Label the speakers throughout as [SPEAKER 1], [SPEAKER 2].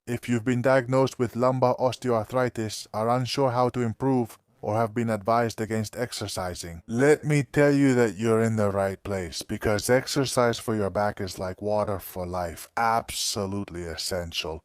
[SPEAKER 1] If you've been diagnosed with lumbar osteoarthritis, are unsure how to improve, or have been advised against exercising, let me tell you that you're in the right place, because exercise for your back is like water for life, absolutely essential.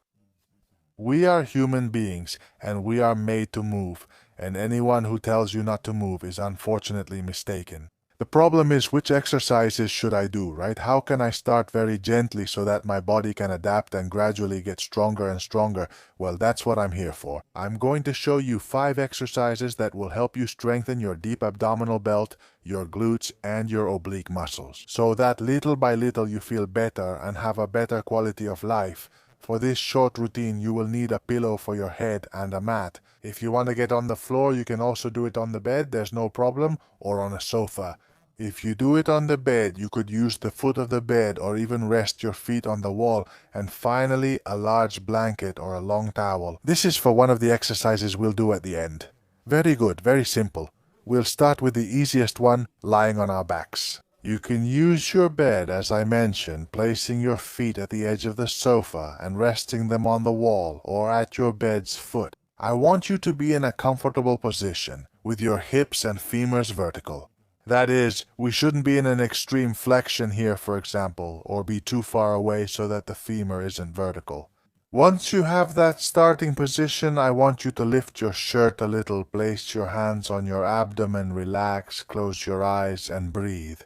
[SPEAKER 1] We are human beings, and we are made to move, and anyone who tells you not to move is unfortunately mistaken. The problem is, which exercises should I do, right? How can I start very gently so that my body can adapt and gradually get stronger and stronger? Well, that's what I'm here for. I'm going to show you 5 exercises that will help you strengthen your deep abdominal belt, your glutes, and your oblique muscles, so that little by little you feel better and have a better quality of life. For this short routine, you will need a pillow for your head and a mat. If you want to get on the floor, you can also do it on the bed, there's no problem, or on a sofa. If you do it on the bed, you could use the foot of the bed or even rest your feet on the wall, and finally a large blanket or a long towel. This is for one of the exercises we'll do at the end. Very good, very simple. We'll start with the easiest one, lying on our backs. You can use your bed, as I mentioned, placing your feet at the edge of the sofa and resting them on the wall or at your bed's foot. I want you to be in a comfortable position, with your hips and femurs vertical. That is, we shouldn't be in an extreme flexion here, for example, or be too far away so that the femur isn't vertical. Once you have that starting position, I want you to lift your shirt a little, place your hands on your abdomen, relax, close your eyes, and breathe.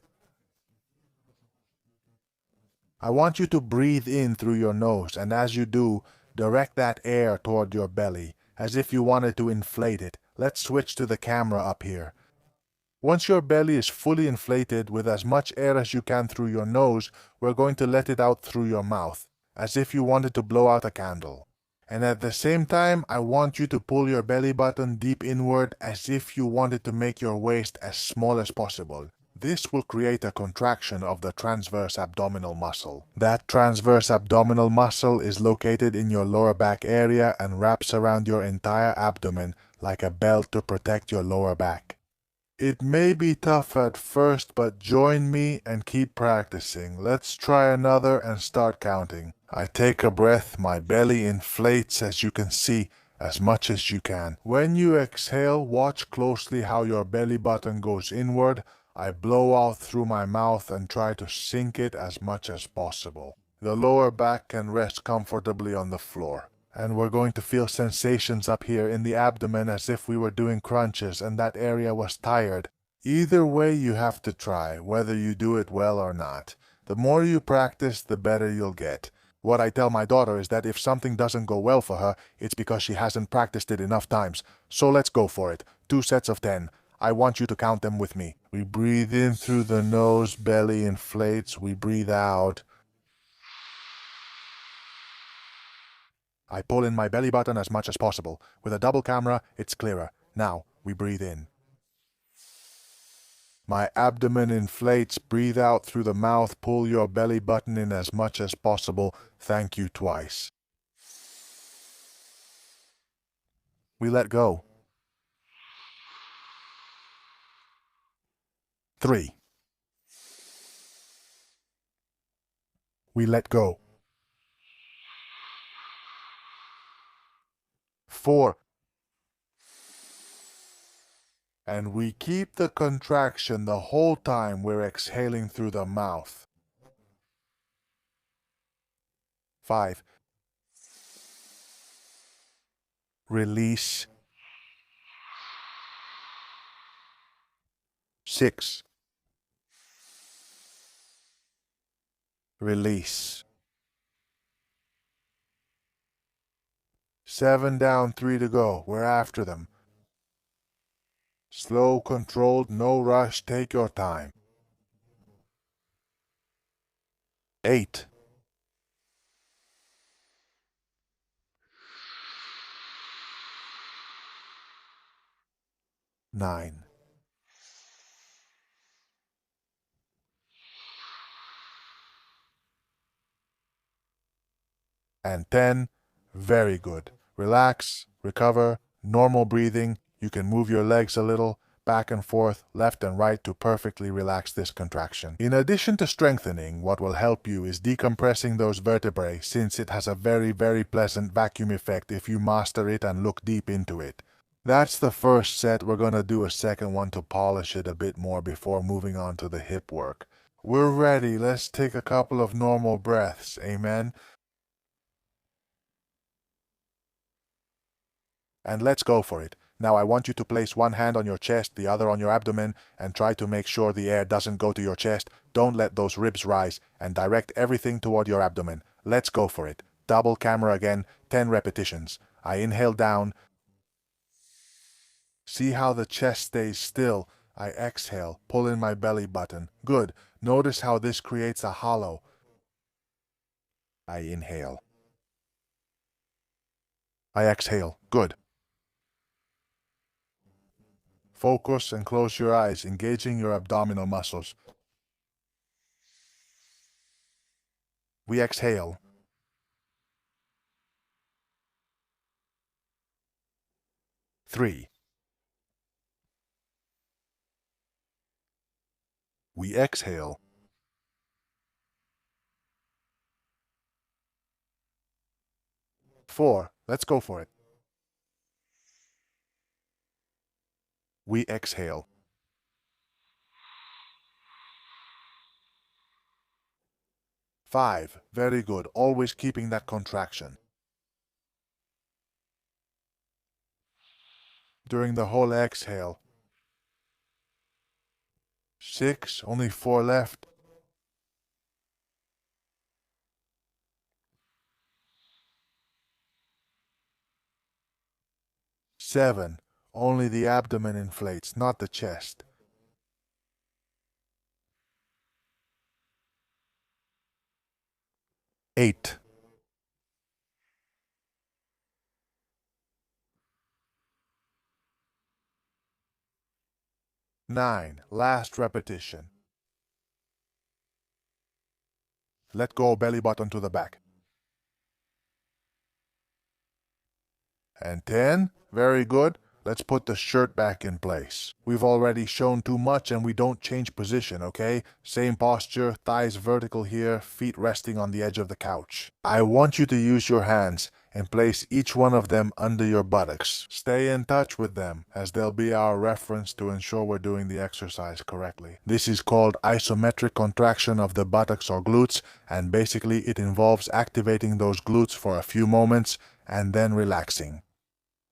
[SPEAKER 1] I want you to breathe in through your nose, and as you do, direct that air toward your belly, as if you wanted to inflate it. Let's switch to the camera up here. Once your belly is fully inflated with as much air as you can through your nose, we're going to let it out through your mouth, as if you wanted to blow out a candle. And at the same time, I want you to pull your belly button deep inward as if you wanted to make your waist as small as possible. This will create a contraction of the transverse abdominal muscle. That transverse abdominal muscle is located in your lower back area and wraps around your entire abdomen like a belt to protect your lower back. It may be tough at first, but join me and keep practicing. Let's try another and start counting. I take a breath, my belly inflates, as you can see, as much as you can. When you exhale, watch closely how your belly button goes inward. I blow out through my mouth and try to sink it as much as possible. The lower back can rest comfortably on the floor. And we're going to feel sensations up here in the abdomen as if we were doing crunches and that area was tired. Either way, you have to try, whether you do it well or not. The more you practice, the better you'll get. What I tell my daughter is that if something doesn't go well for her, it's because she hasn't practiced it enough times. So let's go for it. 2 sets of 10. I want you to count them with me. We breathe in through the nose, belly inflates. We breathe out. I pull in my belly button as much as possible. With a double camera, it's clearer. Now, we breathe in. My abdomen inflates. Breathe out through the mouth. Pull your belly button in as much as possible. Thank you twice. We let go. 3. We let go. 4. And we keep the contraction the whole time we're exhaling through the mouth. 5. Release. 6. Release. 7 down, 3 to go. We're after them. Slow, controlled, no rush, take your time. 8. 9. And 10. Very good. Relax, recover, normal breathing. You can move your legs a little. back and forth, left and right to perfectly relax this contraction. In addition to strengthening, what will help you is decompressing those vertebrae, since it has a very, very pleasant vacuum effect if you master it and look deep into it. That's the first set. We're gonna do a second one to polish it a bit more before moving on to the hip work. We're ready. Let's take a couple of normal breaths. Amen. And let's go for it. Now I want you to place one hand on your chest, the other on your abdomen, and try to make sure the air doesn't go to your chest. Don't let those ribs rise, and direct everything toward your abdomen. Let's go for it. Double camera again, 10 repetitions. I inhale down. See how the chest stays still. I exhale, pull in my belly button. Good. Notice how this creates a hollow. I inhale. I exhale. Good. Focus and close your eyes, engaging your abdominal muscles. We exhale. 3. We exhale. 4. Let's go for it. We exhale. 5. Very good. Always keeping that contraction. During the whole exhale. 6. Only 4 left. 7. Only the abdomen inflates, not the chest. 8. 9. Last repetition. Let go belly button to the back. And 10. Very good. Let's put the shirt back in place. We've already shown too much and we don't change position, okay? Same posture, thighs vertical here, feet resting on the edge of the couch. I want you to use your hands and place each one of them under your buttocks. Stay in touch with them, as they'll be our reference to ensure we're doing the exercise correctly. This is called isometric contraction of the buttocks or glutes, and basically it involves activating those glutes for a few moments and then relaxing.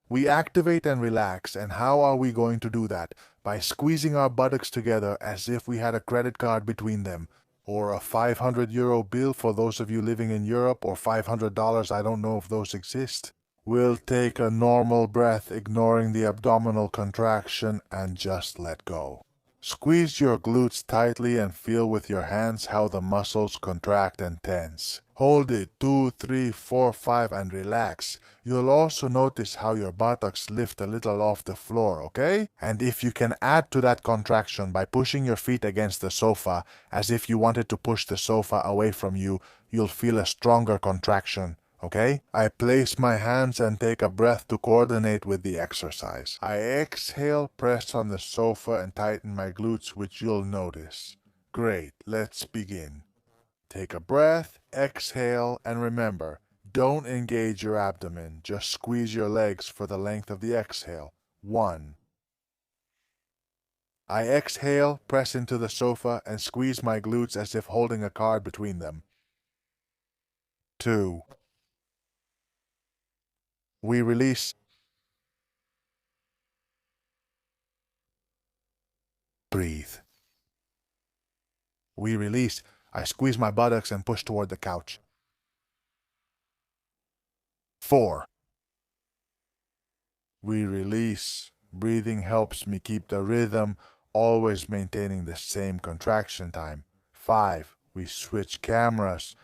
[SPEAKER 1] We activate and relax, and how are we going to do that? By squeezing our buttocks together as if we had a credit card between them, or a €500 bill for those of you living in Europe, or $500, I don't know if those exist. We'll take a normal breath, ignoring the abdominal contraction, and just let go. Squeeze your glutes tightly and feel with your hands how the muscles contract and tense. Hold it 2, 3, 4, 5 and relax. You'll also notice how your buttocks lift a little off the floor, okay? And if you can add to that contraction by pushing your feet against the sofa as if you wanted to push the sofa away from you, you'll feel a stronger contraction. Okay? I place my hands and take a breath to coordinate with the exercise. I exhale, press on the sofa and tighten my glutes, which you'll notice. Great, let's begin. Take a breath, exhale, and remember, don't engage your abdomen. Just squeeze your legs for the length of the exhale. 1. I exhale, press into the sofa, and squeeze my glutes as if holding a card between them. 2. We release. 3. We release. I squeeze my buttocks and push toward the couch. 4. We release. Breathing helps me keep the rhythm, always maintaining the same contraction time. 5. We switch cameras.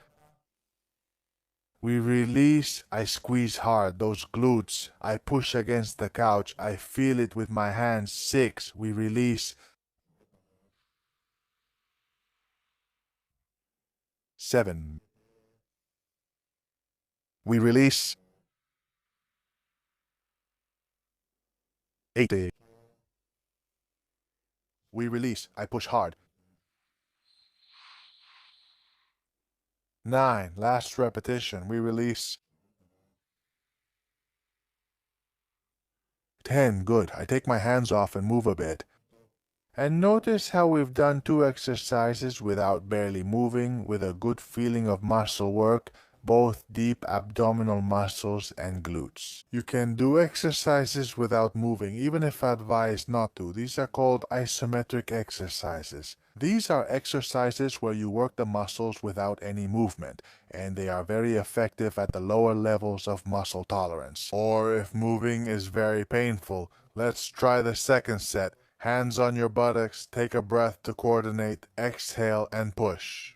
[SPEAKER 1] We release. I squeeze hard, those glutes. I push against the couch. I feel it with my hands. 6. We release. 7. We release. 8. We release. I push hard. 9. Last repetition. We release. 10. Good. I take my hands off and move a bit. And notice how we've done 2 exercises without barely moving, with a good feeling of muscle work, both deep abdominal muscles and glutes. You can do exercises without moving, even if advised not to. These are called isometric exercises. These are exercises where you work the muscles without any movement, and they are very effective at the lower levels of muscle tolerance. Or if moving is very painful, let's try the second set. Hands on your buttocks, take a breath to coordinate, exhale and push.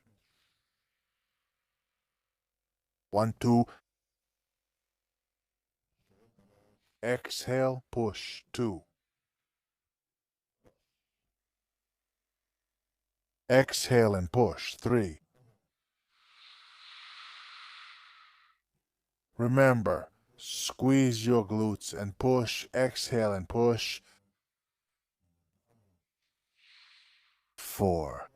[SPEAKER 1] 1, 2. Exhale, push. 2. Exhale and push. 3. Remember, squeeze your glutes and push, exhale and push. 4.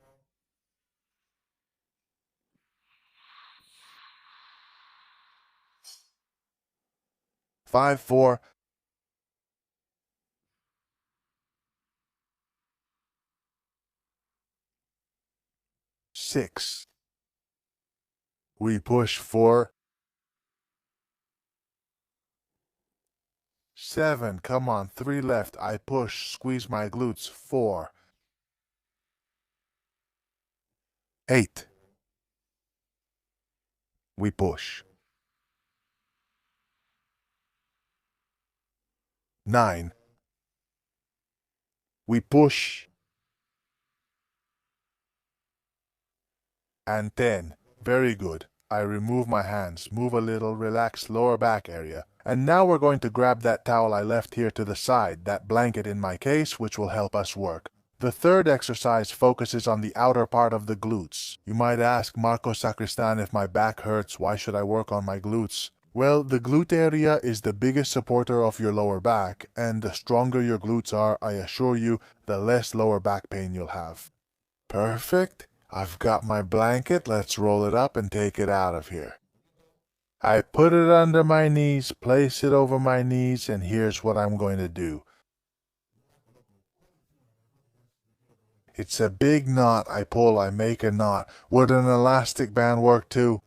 [SPEAKER 1] 5, 4. 6. We push 4. 7. Come on, 3 left. I push, squeeze my glutes. 4. 8. We push. 9. We push. And 10. Very good. I remove my hands, move a little, relax lower back area. And now we're going to grab that towel I left here to the side, that blanket in my case, which will help us work. The third exercise focuses on the outer part of the glutes. You might ask, Marco Sacristan, if my back hurts, why should I work on my glutes? Well, the glute area is the biggest supporter of your lower back, and the stronger your glutes are, I assure you, the less lower back pain you'll have. Perfect. I've got my blanket. Let's roll it up and take it out of here. I put it under my knees, place it over my knees, and here's what I'm going to do. It's a big knot I pull. I make a knot. Would an elastic band work too?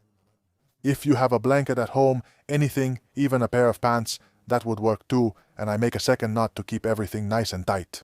[SPEAKER 1] If you have a blanket at home, anything, even a pair of pants, that would work too, and I make a second knot to keep everything nice and tight.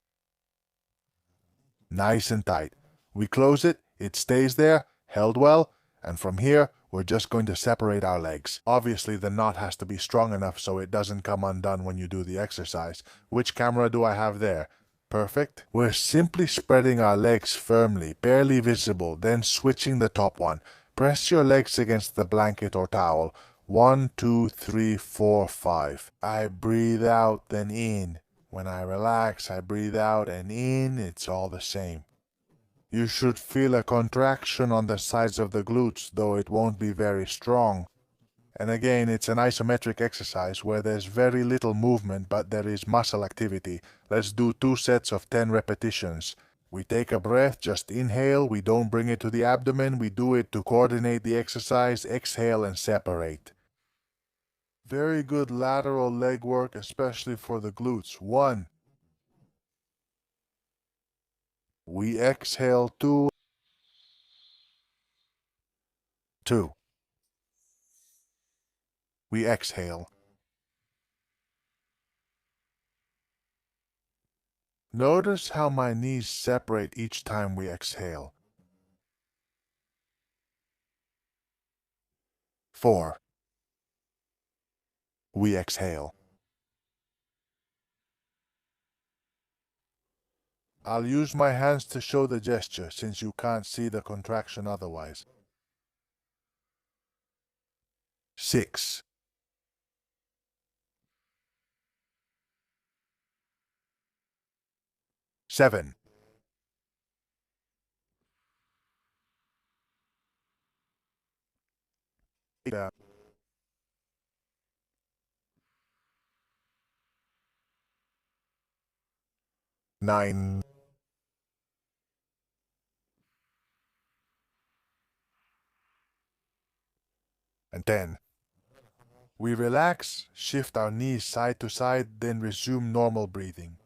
[SPEAKER 1] Nice and tight. We close it, it stays there, held well, and from here, we're just going to separate our legs. Obviously, the knot has to be strong enough so it doesn't come undone when you do the exercise. Which camera do I have there? Perfect. We're simply spreading our legs firmly, barely visible, then switching the top one. Press your legs against the blanket or towel. 1, 2, 3, 4, 5. I breathe out, then in. When I relax, I breathe out and in. It's all the same. You should feel a contraction on the sides of the glutes, though it won't be very strong. And again, it's an isometric exercise where there's very little movement, but there is muscle activity. Let's do 2 sets of 10 repetitions. We take a breath, just inhale, we don't bring it to the abdomen, we do it to coordinate the exercise, exhale and separate. Very good lateral leg work, especially for the glutes. 1. We exhale 2. 2. We exhale. Notice how my knees separate each time we exhale. 4. We exhale. I'll use my hands to show the gesture since you can't see the contraction otherwise. 6. 7. 8. 9. 10. We relax, shift our knees side to side, then resume normal breathing.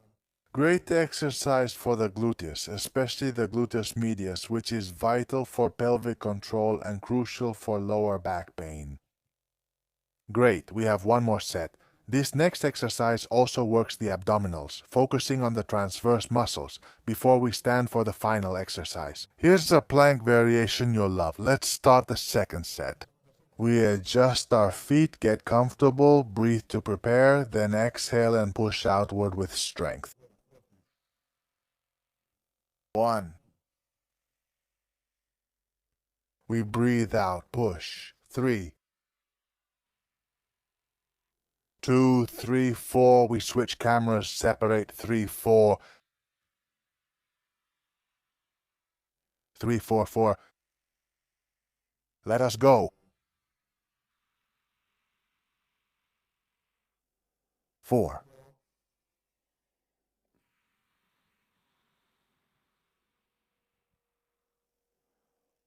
[SPEAKER 1] Great exercise for the gluteus, especially the gluteus medius, which is vital for pelvic control and crucial for lower back pain. Great, we have one more set. This next exercise also works the abdominals, focusing on the transverse muscles, before we stand for the final exercise. Here's a plank variation you'll love. Let's start the second set. We adjust our feet, get comfortable, breathe to prepare, then exhale and push outward with strength. 1. We breathe out, push. 3, 2, 3, 4. We switch cameras, separate. 3, 4. 3, 4, 4. Let us go. 4.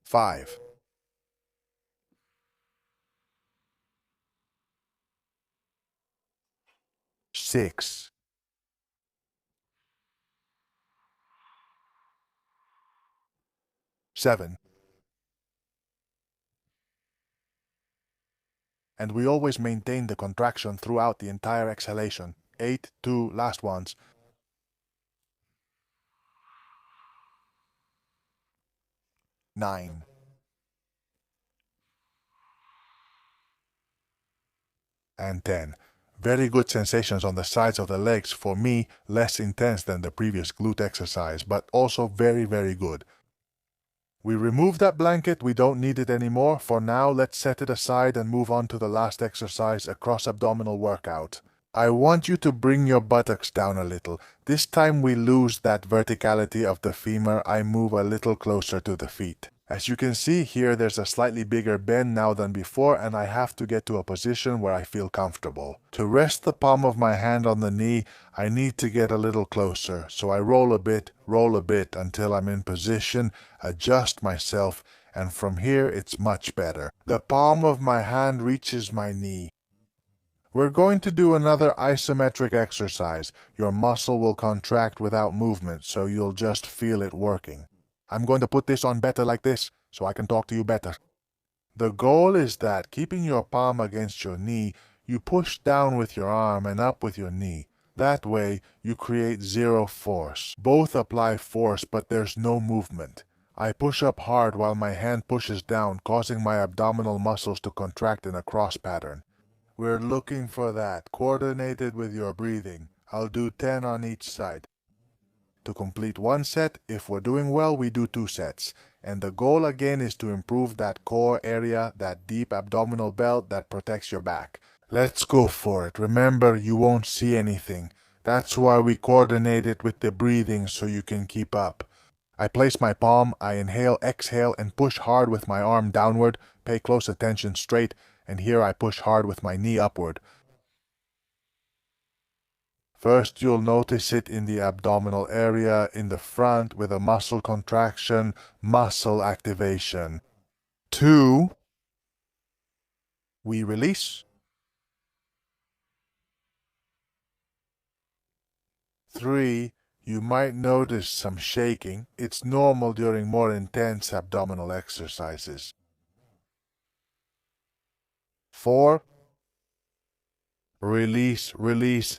[SPEAKER 1] 5. 6. 7. And we always maintain the contraction throughout the entire exhalation. 8, 2, last ones. 9. And 10. Very good sensations on the sides of the legs. For me, less intense than the previous glute exercise, but also very, very good. We remove that blanket, we don't need it anymore. For now, let's set it aside and move on to the last exercise, a cross-abdominal workout. I want you to bring your buttocks down a little. This time we lose that verticality of the femur. I move a little closer to the feet. As you can see here, there's a slightly bigger bend now than before, and I have to get to a position where I feel comfortable. To rest the palm of my hand on the knee, I need to get a little closer. So I roll a bit until I'm in position, adjust myself, and from here it's much better. The palm of my hand reaches my knee. We're going to do another isometric exercise. Your muscle will contract without movement, so you'll just feel it working. I'm going to put this on better like this, so I can talk to you better. The goal is that, keeping your palm against your knee, you push down with your arm and up with your knee. That way, you create zero force. Both apply force, but there's no movement. I push up hard while my hand pushes down, causing my abdominal muscles to contract in a cross pattern. We're looking for that, coordinated with your breathing. I'll do 10 on each side. To complete one set, if we're doing well, we do 2 sets. And the goal again is to improve that core area, that deep abdominal belt that protects your back. Let's go for it. Remember, you won't see anything. That's why we coordinate it with the breathing so you can keep up. I place my palm, I inhale, exhale, and push hard with my arm downward. Pay close attention, straight. And here I push hard with my knee upward. First, you'll notice it in the abdominal area in the front with a muscle contraction, muscle activation. 2, we release. 3, you might notice some shaking. It's normal during more intense abdominal exercises. 4, release, release.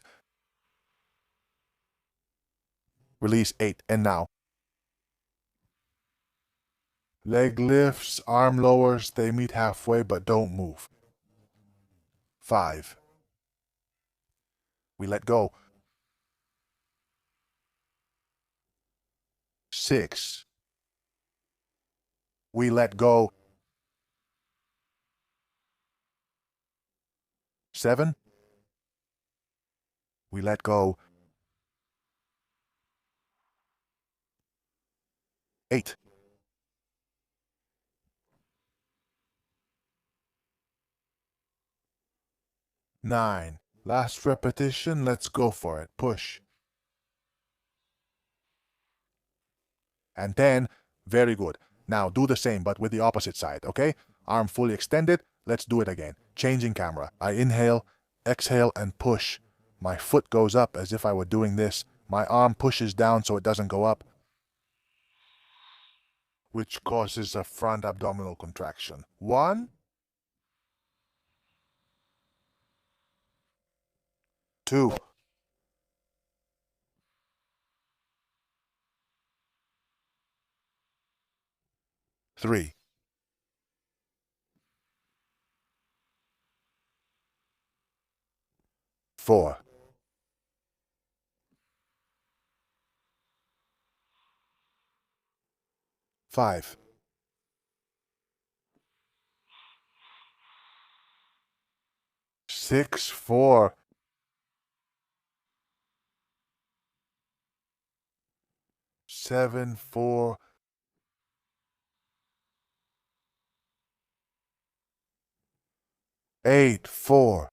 [SPEAKER 1] Release 8, and now. Leg lifts, arm lowers, they meet halfway but don't move. 5. We let go. 6. We let go. 7. We let go. 8. 9. Last repetition, let's go for it. Push. And 10. Very good. Now do the same, but with the opposite side, okay? Arm fully extended. Let's do it again. Changing camera. I inhale, exhale, and push. My foot goes up as if I were doing this. My arm pushes down so it doesn't go up, which causes a front abdominal contraction. 1, 2, 3, 4, 5, 6, 4, 7, 4, 8, 4,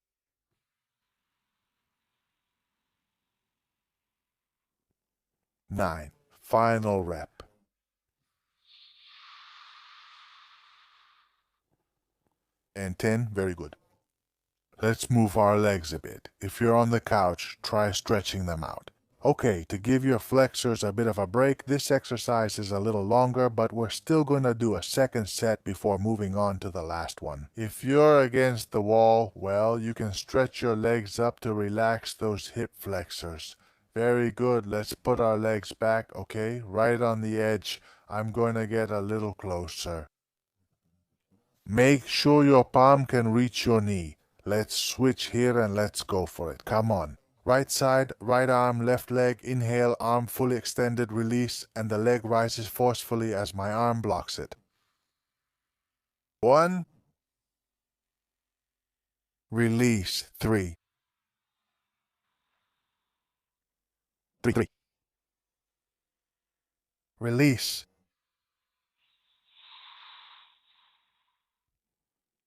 [SPEAKER 1] 9. Final rep. And 10. Very good. Let's move our legs a bit. If you're on the couch, try stretching them out. Okay, to give your flexors a bit of a break, this exercise is a little longer, but we're still going to do a second set before moving on to the last one. If you're against the wall, well, you can stretch your legs up to relax those hip flexors. Very good. Let's put our legs back, okay? Right on the edge. I'm going to get a little closer. Make sure your palm can reach your knee. Let's switch here and let's go for it. Come on. Right side, right arm, left leg, inhale, arm fully extended, release, and the leg rises forcefully as my arm blocks it. 1, release, 3, 3, 3, release,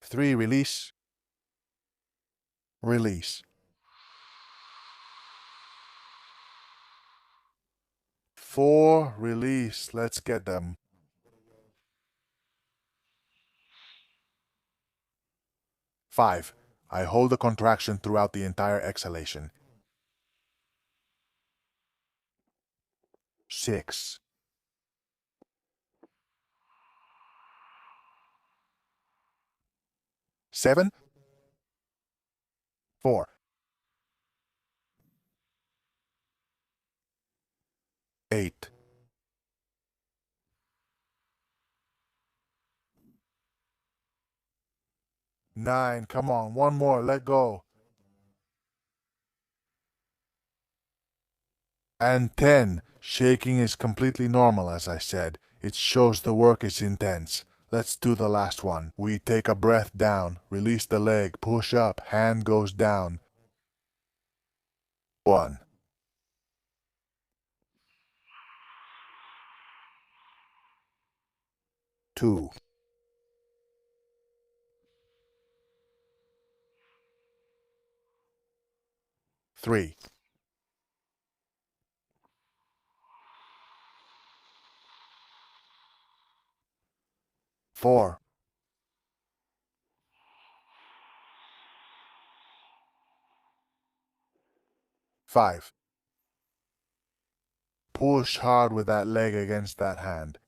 [SPEAKER 1] 3, release, release, 4, release, let's get them. 5, I hold the contraction throughout the entire exhalation. 6, 7, 4, 8, 9, come on, one more, let go. And 10, shaking is completely normal as I said. It shows the work is intense. Let's do the last one. We take a breath down, release the leg, push up, hand goes down. 1, 2, 3, 4, 5. Push hard with that leg against that hand.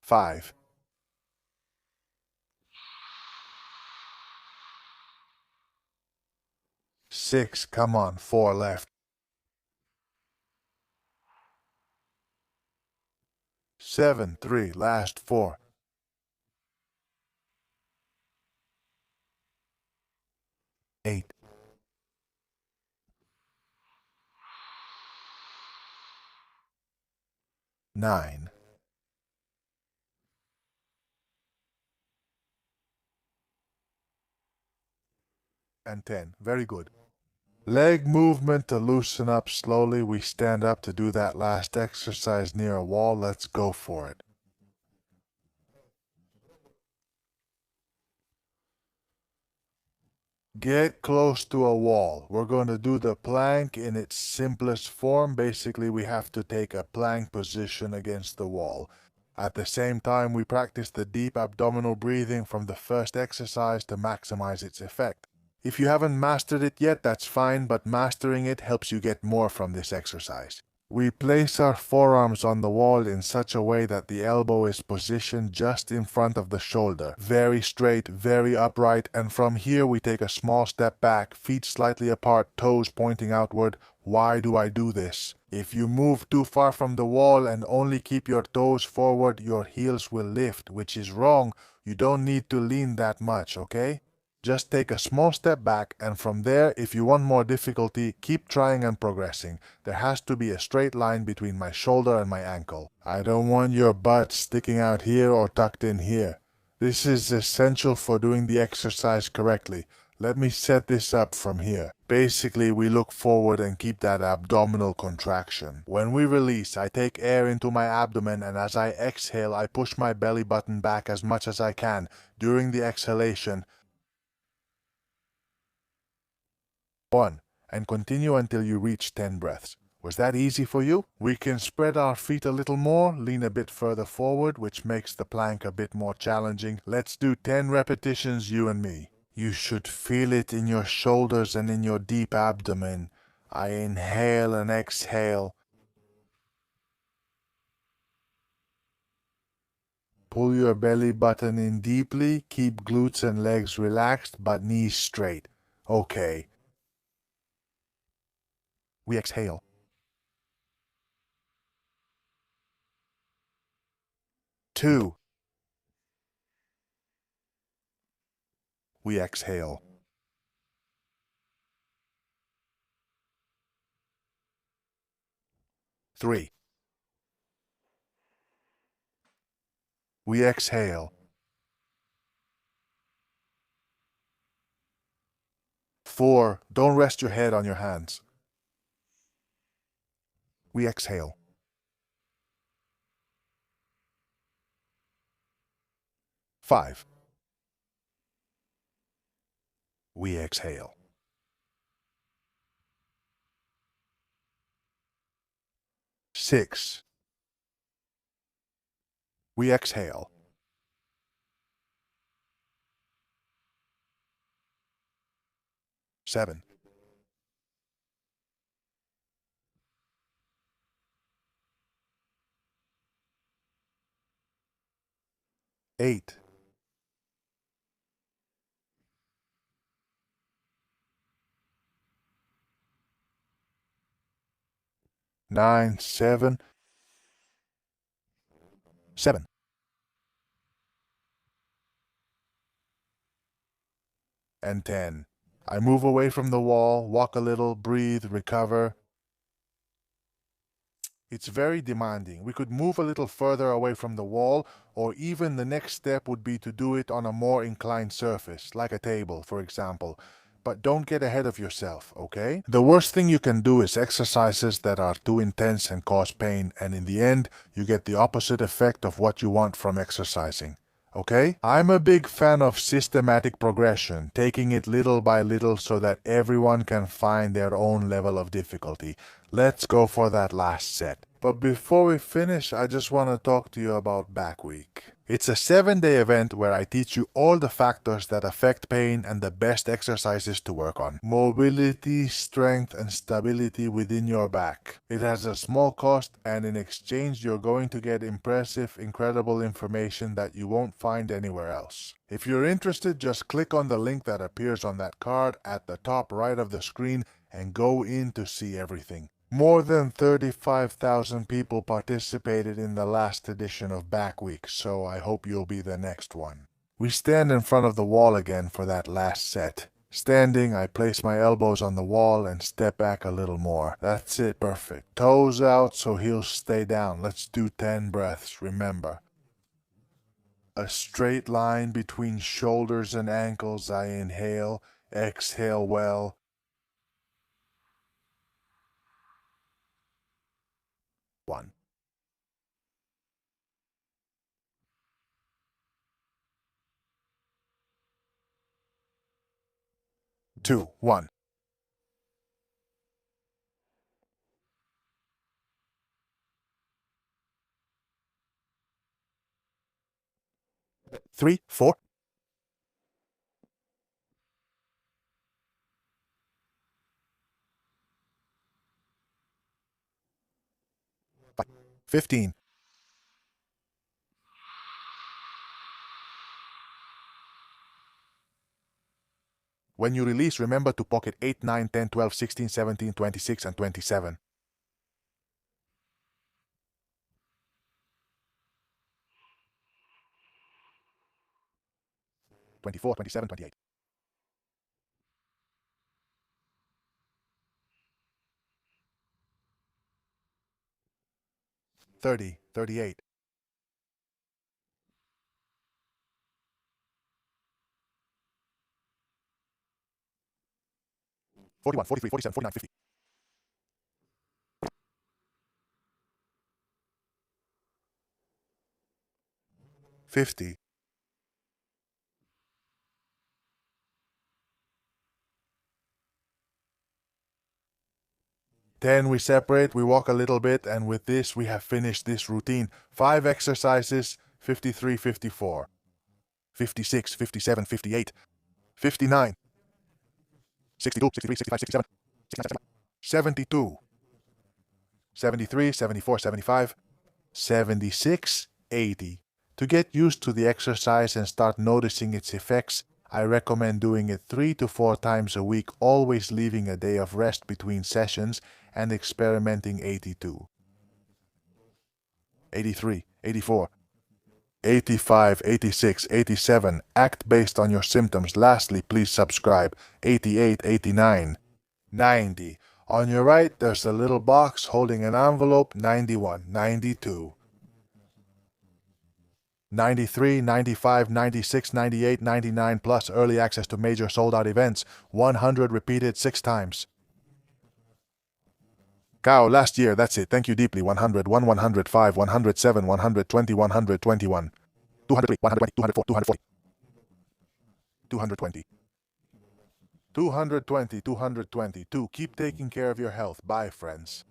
[SPEAKER 1] 5, 6, come on, 4 left. 7, 3, last 4. 8, 9, and 10. Very good. Leg movement to loosen up slowly. We stand up to do that last exercise near a wall. Let's go for it. Get close to a wall. We're going to do the plank in its simplest form. Basically, we have to take a plank position against the wall. At the same time, we practice the deep abdominal breathing from the first exercise to maximize its effect. If you haven't mastered it yet, that's fine, but mastering it helps you get more from this exercise. We place our forearms on the wall in such a way that the elbow is positioned just in front of the shoulder. Very straight, very upright, and from here we take a small step back, feet slightly apart, toes pointing outward. Why do I do this? If you move too far from the wall and only keep your toes forward, your heels will lift, which is wrong. You don't need to lean that much, okay? Just take a small step back, and from there, if you want more difficulty, keep trying and progressing. There has to be a straight line between my shoulder and my ankle. I don't want your butt sticking out here or tucked in here. This is essential for doing the exercise correctly. Let me set this up from here. Basically, we look forward and keep that abdominal contraction. When we release, I take air into my abdomen, and as I exhale, I push my belly button back as much as I can. During the exhalation, 1, and continue until you reach 10 breaths. Was that easy for you? We can spread our feet a little more, lean a bit further forward, which makes the plank a bit more challenging. Let's do 10 repetitions, you and me. You should feel it in your shoulders and in your deep abdomen. I inhale and exhale. Pull your belly button in deeply, keep glutes and legs relaxed, but knees straight. Okay. We exhale. 2. We exhale. 3. We exhale. 4. Don't rest your head on your hands. We exhale. 5. We exhale. 6. We exhale. 7. 8. 9. 7. 7. And 10. I move away from the wall, walk a little, breathe, recover. It's very demanding. We could move a little further away from the wall, or even the next step would be to do it on a more inclined surface, like a table, for example. But don't get ahead of yourself, okay? The worst thing you can do is exercises that are too intense and cause pain, and in the end, you get the opposite effect of what you want from exercising. Okay? I'm a big fan of systematic progression, taking it little by little so that everyone can find their own level of difficulty. Let's go for that last set. But before we finish, I just want to talk to you about Back Week. It's a 7-day event where I teach you all the factors that affect pain and the best exercises to work on. Mobility, strength, and stability within your back. It has a small cost, and in exchange you're going to get impressive, incredible information that you won't find anywhere else. If you're interested, just click on the link that appears on that card at the top right of the screen and go in to see everything. More than 35,000 people participated in the last edition of Back Week, so I hope you'll be the next one. We stand in front of the wall again for that last set. Standing, I place my elbows on the wall and step back a little more. That's it, perfect. Toes out so heels stay down. Let's do 10 breaths, remember. A straight line between shoulders and ankles. I inhale, exhale well. 1. 2. 1. 3, 4, 5, 15. When you release, remember to pocket 8, 9, 10, 12, 16, 17, 26, and 27. 24, 27, 28. 30, 38. 41, 43, 47, 49, 50. 50. Then we separate, we walk a little bit, and with this we have finished this routine. 5 exercises, 53, 54, 56, 57, 58, 59, 62, 63, 65, 67, 69, 72, 73, 74, 75, 76, 80. To get used to the exercise and start noticing its effects, I recommend doing it 3 to 4 times a week, always leaving a day of rest between sessions and experimenting. 82, 83, 84, 85, 86, 87. Act based on your symptoms. Lastly, please subscribe. 88, 89, 90. On your right, there's a little box holding an envelope. 91, 92, 93, 95, 96, 98, 99, plus early access to major sold-out events. 100 repeated 6 times. Cow, last year, that's it. Thank you deeply. 100, 105, 107, 120, 121, 203, 120, 204, 240, 220, 220, 222. Keep taking care of your health. Bye, friends.